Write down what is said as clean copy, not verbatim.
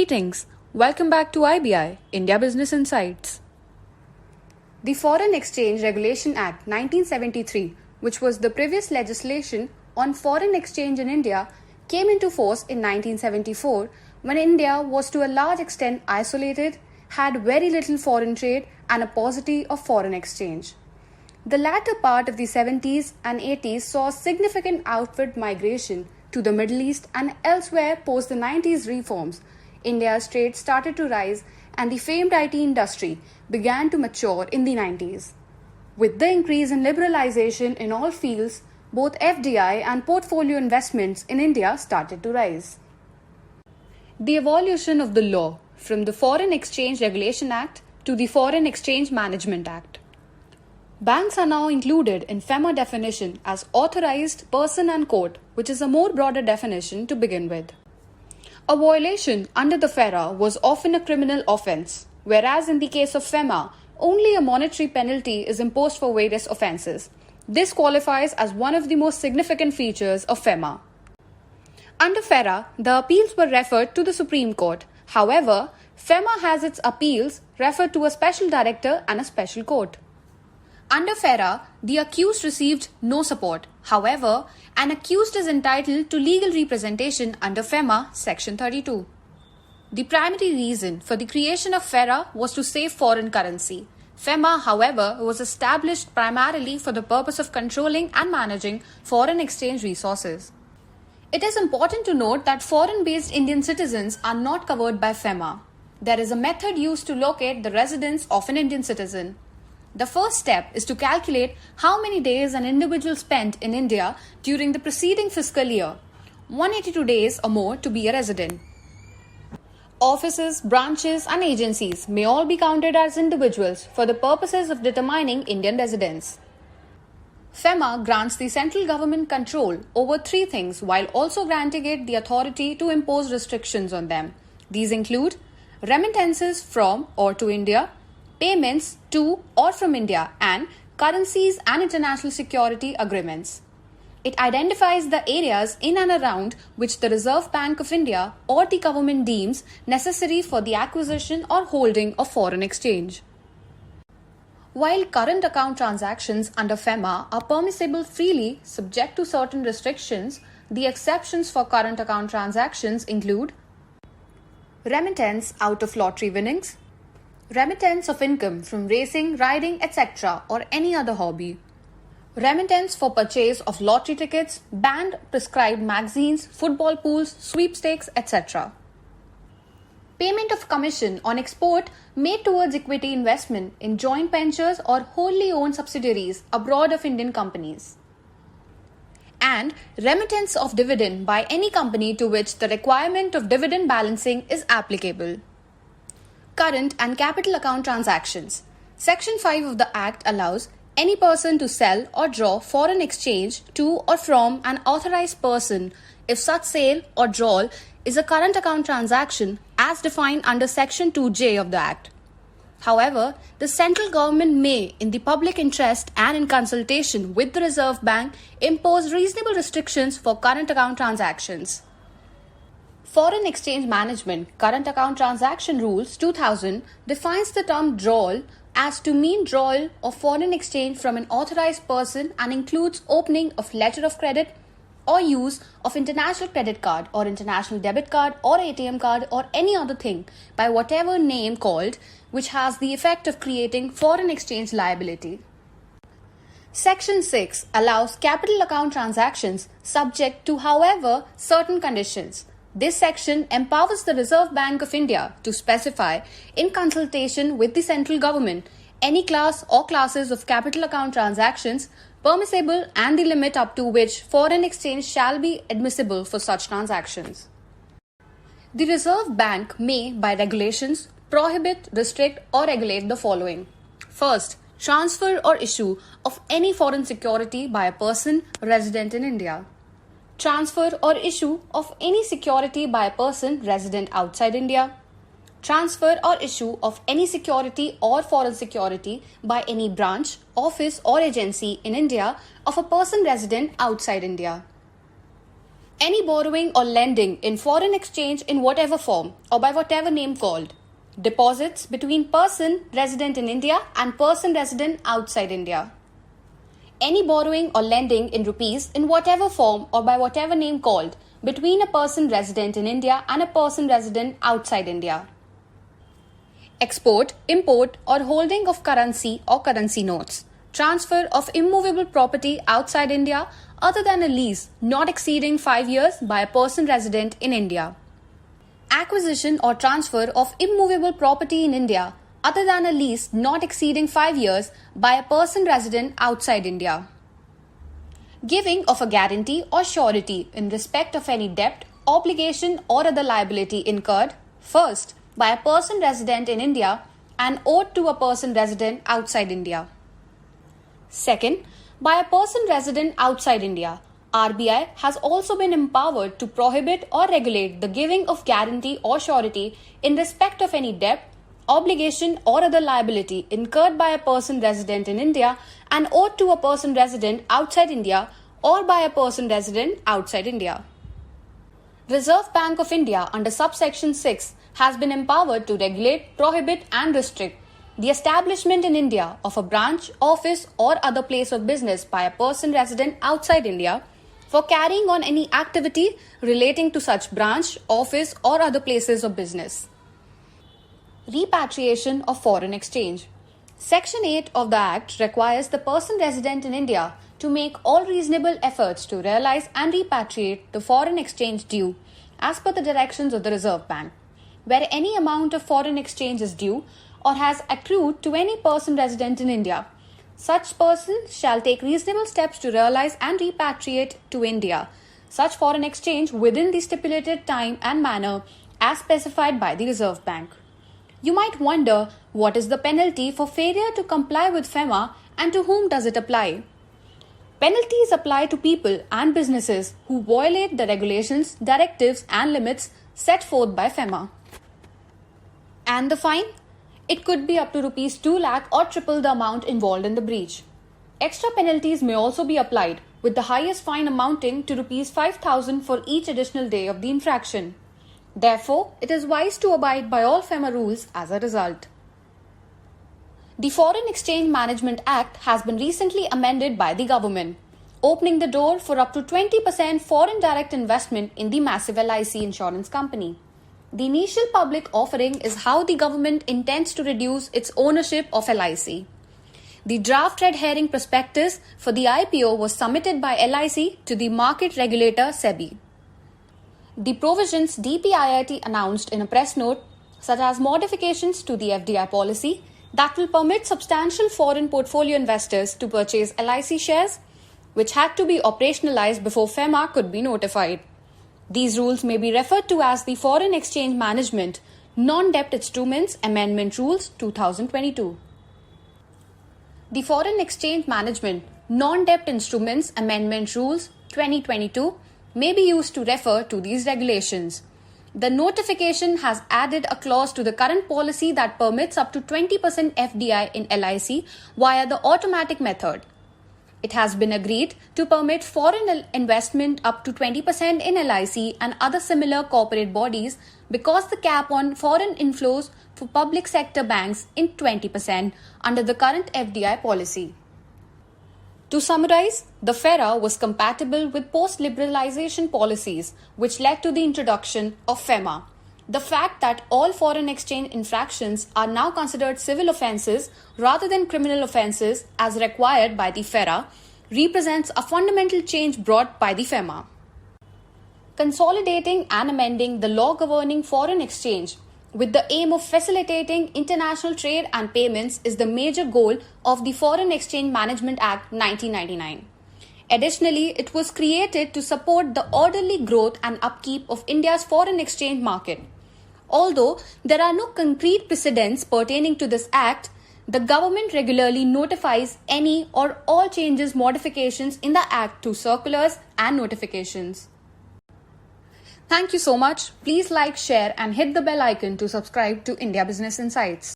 Greetings. Welcome back to IBI, India Business Insights. The Foreign Exchange Regulation Act 1973, which was the previous legislation on foreign exchange in India, came into force in 1974 when India was to a large extent isolated, had very little foreign trade and a paucity of foreign exchange. The latter part of the 70s and 80s saw significant outward migration to the Middle East and elsewhere post the 90s reforms. India's trade started to rise and the famed IT industry began to mature in the 90s. With the increase in liberalization in all fields, both FDI and portfolio investments in India started to rise. The evolution of the law from the Foreign Exchange Regulation Act to the Foreign Exchange Management Act. Banks are now included in FEMA definition as authorized person and court, which is a more broader definition to begin with. A violation under the FERA was often a criminal offence, whereas in the case of FEMA, only a monetary penalty is imposed for various offences. This qualifies as one of the most significant features of FEMA. Under FERA, the appeals were referred to the Supreme Court. However, FEMA has its appeals referred to a special director and a special court. Under FERA, the accused received no support. However, an accused is entitled to legal representation under FEMA Section 32. The primary reason for the creation of FERA was to save foreign currency. FEMA, however, was established primarily for the purpose of controlling and managing foreign exchange resources. It is important to note that foreign-based Indian citizens are not covered by FEMA. There is a method used to locate the residence of an Indian citizen. The first step is to calculate how many days an individual spent in India during the preceding fiscal year, 182 days or more to be a resident. Offices, branches and agencies may all be counted as individuals for the purposes of determining Indian residence. FEMA grants the central government control over three things while also granting it the authority to impose restrictions on them. These include remittances from or to India, payments to or from India, and currencies and international security agreements. It identifies the areas in and around which the Reserve Bank of India or the government deems necessary for the acquisition or holding of foreign exchange. While current account transactions under FEMA are permissible freely subject to certain restrictions, the exceptions for current account transactions include remittance out of lottery winnings, remittance of income from racing, riding, etc. or any other hobby, remittance for purchase of lottery tickets, banned prescribed magazines, football pools, sweepstakes, etc. Payment of commission on export made towards equity investment in joint ventures or wholly owned subsidiaries abroad of Indian companies. And remittance of dividend by any company to which the requirement of dividend balancing is applicable. Current and capital account transactions. Section 5 of the Act allows any person to sell or draw foreign exchange to or from an authorized person if such sale or drawal is a current account transaction as defined under Section 2J of the Act. However, the central government may, in the public interest and in consultation with the Reserve Bank, impose reasonable restrictions for current account transactions. Foreign Exchange Management Current Account Transaction Rules 2000 defines the term drawal as to mean drawal of foreign exchange from an authorized person and includes opening of letter of credit or use of international credit card or international debit card or ATM card or any other thing by whatever name called which has the effect of creating foreign exchange liability. Section 6 allows capital account transactions subject to, however, certain conditions. This section empowers the Reserve Bank of India to specify, in consultation with the central government, any class or classes of capital account transactions permissible and the limit up to which foreign exchange shall be admissible for such transactions. The Reserve Bank may, by regulations, prohibit, restrict or regulate the following. First, transfer or issue of any foreign security by a person resident in India. Transfer or issue of any security by a person resident outside India. Transfer or issue of any security or foreign security by any branch, office or agency in India of a person resident outside India. Any borrowing or lending in foreign exchange in whatever form or by whatever name called. Deposits between person resident in India and person resident outside India. Any borrowing or lending in rupees in whatever form or by whatever name called between a person resident in India and a person resident outside India. Export, import or holding of currency or currency notes. Transfer of immovable property outside India other than a lease not exceeding 5 years by a person resident in India. Acquisition or transfer of immovable property in India other than a lease not exceeding 5 years by a person resident outside India. Giving of a guarantee or surety in respect of any debt, obligation or other liability incurred, first, by a person resident in India and owed to a person resident outside India. Second, by a person resident outside India. RBI has also been empowered to prohibit or regulate the giving of guarantee or surety in respect of any debt, obligation or other liability incurred by a person resident in India and owed to a person resident outside India or by a person resident outside India. Reserve Bank of India under subsection 6 has been empowered to regulate, prohibit and restrict the establishment in India of a branch, office or other place of business by a person resident outside India for carrying on any activity relating to such branch, office or other places of business. Repatriation of foreign exchange. Section 8 of the Act requires the person resident in India to make all reasonable efforts to realize and repatriate the foreign exchange due as per the directions of the Reserve Bank. Where any amount of foreign exchange is due or has accrued to any person resident in India, such person shall take reasonable steps to realize and repatriate to India such foreign exchange within the stipulated time and manner as specified by the Reserve Bank. You might wonder, what is the penalty for failure to comply with FEMA and to whom does it apply? Penalties apply to people and businesses who violate the regulations, directives and limits set forth by FEMA. And the fine? It could be up to Rs 2 lakh or triple the amount involved in the breach. Extra penalties may also be applied, with the highest fine amounting to Rs 5,000 for each additional day of the infraction. Therefore, it is wise to abide by all FEMA rules as a result. The Foreign Exchange Management Act has been recently amended by the government, opening the door for up to 20% foreign direct investment in the massive LIC insurance company. The initial public offering is how the government intends to reduce its ownership of LIC. The draft red herring prospectus for the IPO was submitted by LIC to the market regulator SEBI. The provisions DPIIT announced in a press note, such as modifications to the FDI policy that will permit substantial foreign portfolio investors to purchase LIC shares, which had to be operationalized before FEMA could be notified. These rules may be referred to as the Foreign Exchange Management Non-Debt Instruments Amendment Rules 2022. The Foreign Exchange Management Non-Debt Instruments Amendment Rules 2022 may be used to refer to these regulations. The notification has added a clause to the current policy that permits up to 20% FDI in LIC via the automatic method. It has been agreed to permit foreign investment up to 20% in LIC and other similar corporate bodies because the cap on foreign inflows for public sector banks in 20% under the current FDI policy. To summarize, the FERA was compatible with post-liberalization policies which led to the introduction of FEMA. The fact that all foreign exchange infractions are now considered civil offences rather than criminal offences as required by the FERA represents a fundamental change brought by the FEMA. Consolidating and amending the law governing foreign exchange with the aim of facilitating international trade and payments is the major goal of the Foreign Exchange Management Act 1999. Additionally, it was created to support the orderly growth and upkeep of India's foreign exchange market. Although there are no concrete precedents pertaining to this act, the government regularly notifies any or all changes, modifications in the act through circulars and notifications. Thank you so much. Please like, share and hit the bell icon to subscribe to India Business Insights.